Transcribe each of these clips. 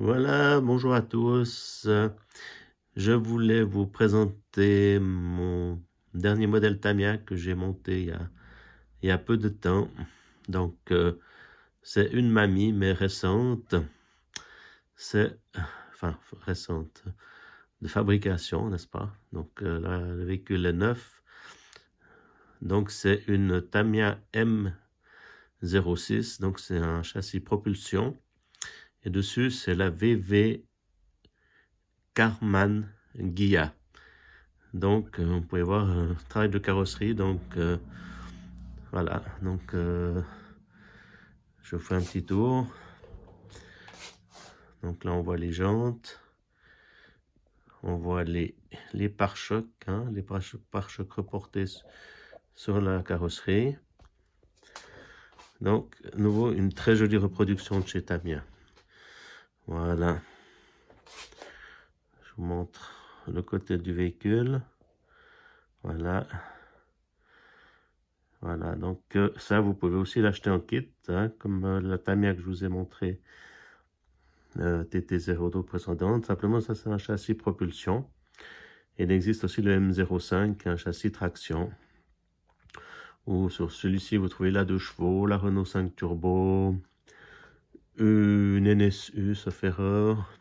Voilà, bonjour à tous. Je voulais vous présenter mon dernier modèle Tamiya que j'ai monté il y a peu de temps. Donc, c'est une mamie, mais récente. C'est, enfin, récente, de fabrication, n'est-ce pas? Donc, le véhicule est neuf. Donc, c'est une Tamiya M06. Donc, c'est un châssis propulsion. Et dessus, c'est la VV Karmann Ghia. Donc, vous pouvez voir un travail de carrosserie. Donc, voilà. Donc, je fais un petit tour. Donc là, on voit les jantes. On voit les pare-chocs, hein, les pare-chocs reportés sur la carrosserie. Donc, nouveau, une très jolie reproduction de chez Tamiya. Voilà. Je vous montre le côté du véhicule. Voilà. Voilà, donc ça, vous pouvez aussi l'acheter en kit, hein, comme la Tamiya que je vous ai montré, TT02 précédente. Simplement, ça, c'est un châssis propulsion. Il existe aussi le M05, un châssis traction. Ou sur celui-ci, vous trouvez la 2 chevaux, la Renault 5 Turbo, une NSU, sauf erreur,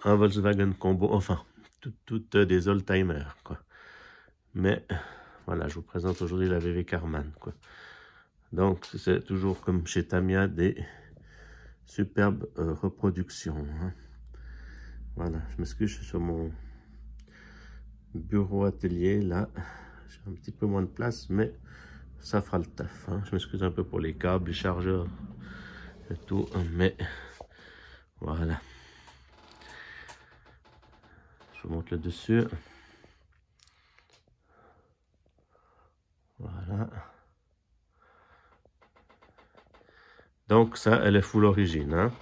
un Volkswagen Combo, enfin, toutes des old-timers, quoi. Mais, voilà, je vous présente aujourd'hui la VV Karmann, quoi. Donc, c'est toujours comme chez Tamiya, des superbes reproductions, hein. Voilà, je m'excuse, je suis sur mon bureau atelier, là. J'ai un petit peu moins de place, mais ça fera le taf, hein. Je m'excuse un peu pour les câbles, les chargeurs et tout, mais voilà. Je vous montre le dessus. Voilà. Donc ça, elle est full origine, hein.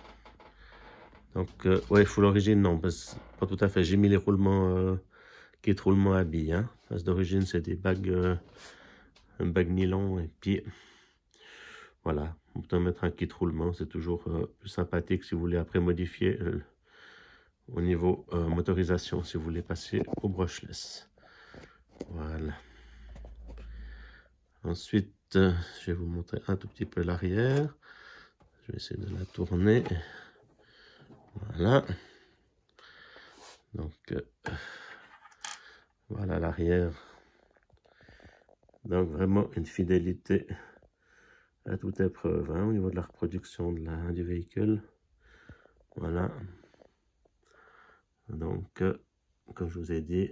Donc, ouais, full origine, non, parce, pas tout à fait. J'ai mis les roulements, kit roulement à billes, hein. Parce d'origine, c'est des bagues, un bague nylon, et puis, voilà. On peut mettre un kit roulement, c'est toujours plus sympathique si vous voulez après modifier au niveau motorisation, si vous voulez passer au brushless. Voilà. Ensuite, je vais vous montrer un tout petit peu l'arrière. Je vais essayer de la tourner. Voilà. Donc, voilà l'arrière. Donc, vraiment une fidélité à toute épreuve, hein, au niveau de la reproduction du véhicule. Voilà. Donc, comme je vous ai dit,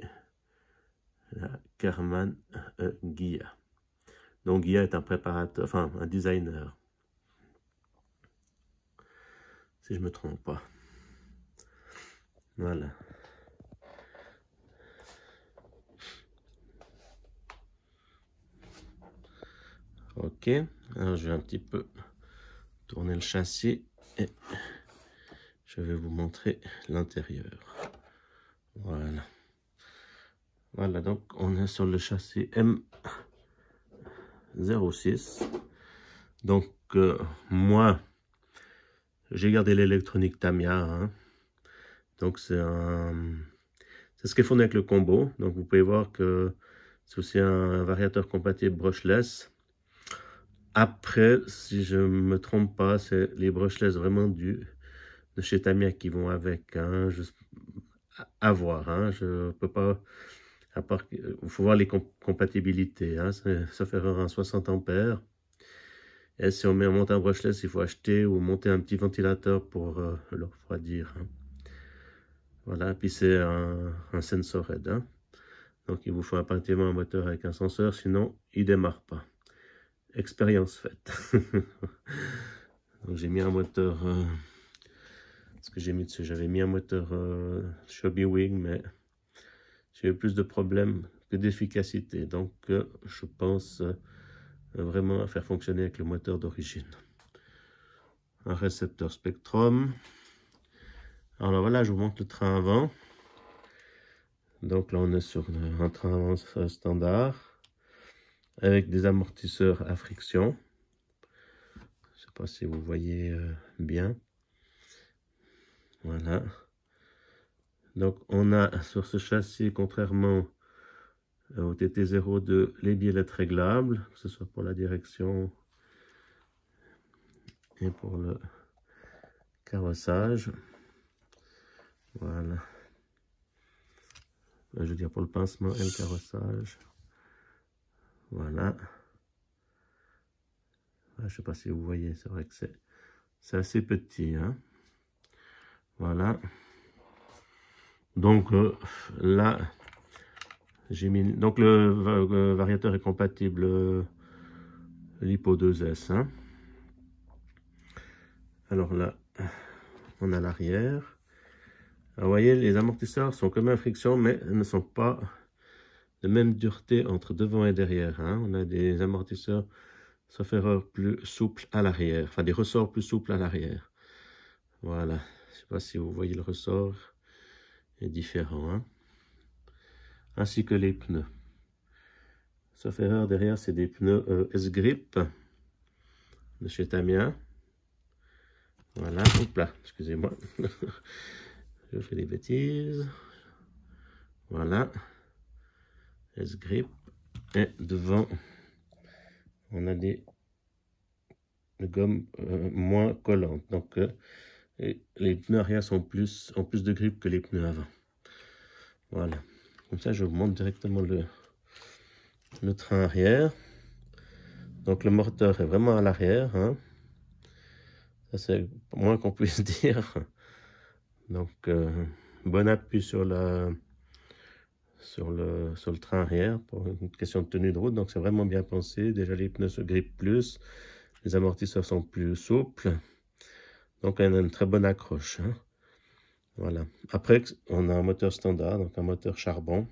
la Karmann Ghia. Donc, Ghia est un préparateur, enfin, un designer. Si je ne me trompe pas. Voilà. Ok, alors je vais un petit peu tourner le châssis et je vais vous montrer l'intérieur. Voilà. Voilà, donc on est sur le châssis M06. Donc moi, j'ai gardé l'électronique Tamiya, hein. Donc c'est ce qui est fourni avec le combo. Donc vous pouvez voir que c'est aussi un variateur compatible brushless. Après, si je ne me trompe pas, c'est les brushless vraiment de chez Tamiya qui vont avec, hein. À voir, hein. Je peux pas, à part, il faut voir les compatibilités, hein. Ça fait un 60 ampères. Et si on monte un brushless, il faut acheter ou monter un petit ventilateur pour le refroidir, hein. Voilà, puis c'est un Sensored, hein. Donc il vous faut impérativement un moteur avec un senseur, sinon il démarre pas. Expérience faite. Donc j'ai mis un moteur, ce que j'ai mis dessus, j'avais mis un moteur Shobywing, mais j'ai eu plus de problèmes que d'efficacité. Donc je pense vraiment à faire fonctionner avec le moteur d'origine. Un récepteur Spectrum. Alors là, voilà, je vous montre le train avant. Donc là, on est sur un train avant standard avec des amortisseurs à friction. Je ne sais pas si vous voyez bien. Voilà. Donc, on a sur ce châssis, contrairement au TT02, les biellettes réglables, que ce soit pour la direction et pour le carrossage. Voilà. Je veux dire pour le pincement et le carrossage. Voilà. Je ne sais pas si vous voyez, c'est vrai que c'est assez petit, hein. Voilà. Donc là, j'ai mis. Donc le variateur est compatible LiPo 2S. Hein. Alors là, on a l'arrière. Vous voyez, les amortisseurs sont comme à friction, mais ne sont pas de même dureté entre devant et derrière. Hein. On a des amortisseurs, sauf erreur, plus souples à l'arrière. Enfin, des ressorts plus souples à l'arrière. Voilà. Je ne sais pas si vous voyez le ressort est différent. Hein. Ainsi que les pneus. Sauf erreur, derrière, c'est des pneus S-Grip de chez Tamiya. Voilà, hop là, excusez-moi. Je fais des bêtises. Voilà. S-Grip. Et devant, on a des gommes moins collantes. Donc, les pneus arrière ont plus de grip que les pneus avant. Voilà. Comme ça, je vous montre directement le train arrière. Donc, le moteur est vraiment à l'arrière. Hein. Ça, c'est moins qu'on puisse dire. Donc, bon appui sur le train arrière pour une question de tenue de route. Donc, c'est vraiment bien pensé. Déjà, les pneus se grippent plus. Les amortisseurs sont plus souples. Donc, on a une très bonne accroche. Hein. Voilà. Après, on a un moteur standard, donc un moteur charbon.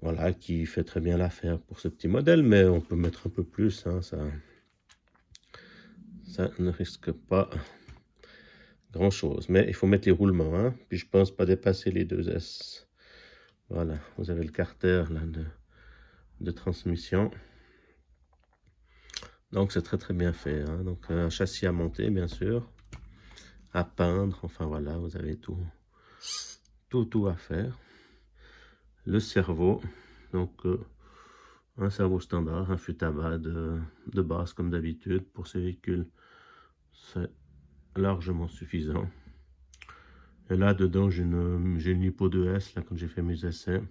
Voilà, qui fait très bien l'affaire pour ce petit modèle, mais on peut mettre un peu plus. Hein, ça ne risque pas grand-chose. Mais il faut mettre les roulements. Hein, puis, je pense pas dépasser les 2S. Voilà, vous avez le carter là, de transmission. Donc, c'est très très bien fait. Hein. Donc, un châssis à monter, bien sûr. À peindre. Enfin, voilà, vous avez tout à faire. Le cerveau. Donc, un cerveau standard, un fût à bas de base, comme d'habitude. Pour ces véhicules, c'est largement suffisant. Et là, dedans, j'ai une LiPo 2S, là, quand j'ai fait mes essais.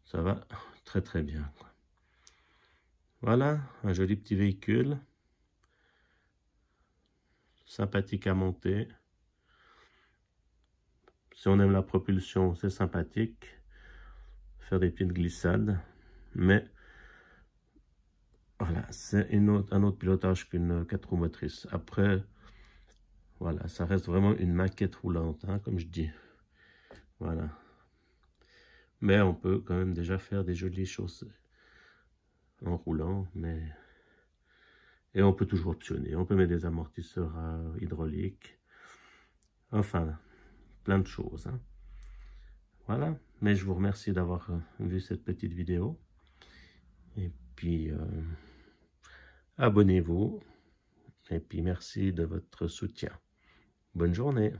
Ça va très très bien. Quoi. Voilà, un joli petit véhicule. Sympathique à monter. Si on aime la propulsion, c'est sympathique. Faire des petites glissades. Mais voilà, c'est un autre pilotage qu'une 4 roues motrices. Après, voilà, ça reste vraiment une maquette roulante, hein, comme je dis. Voilà. Mais on peut quand même déjà faire des jolies choses en roulant. Et on peut toujours optionner. On peut mettre des amortisseurs hydrauliques. Enfin, plein de choses. Hein. Voilà. Mais je vous remercie d'avoir vu cette petite vidéo. Et puis, abonnez-vous. Et puis, merci de votre soutien. Bonne journée.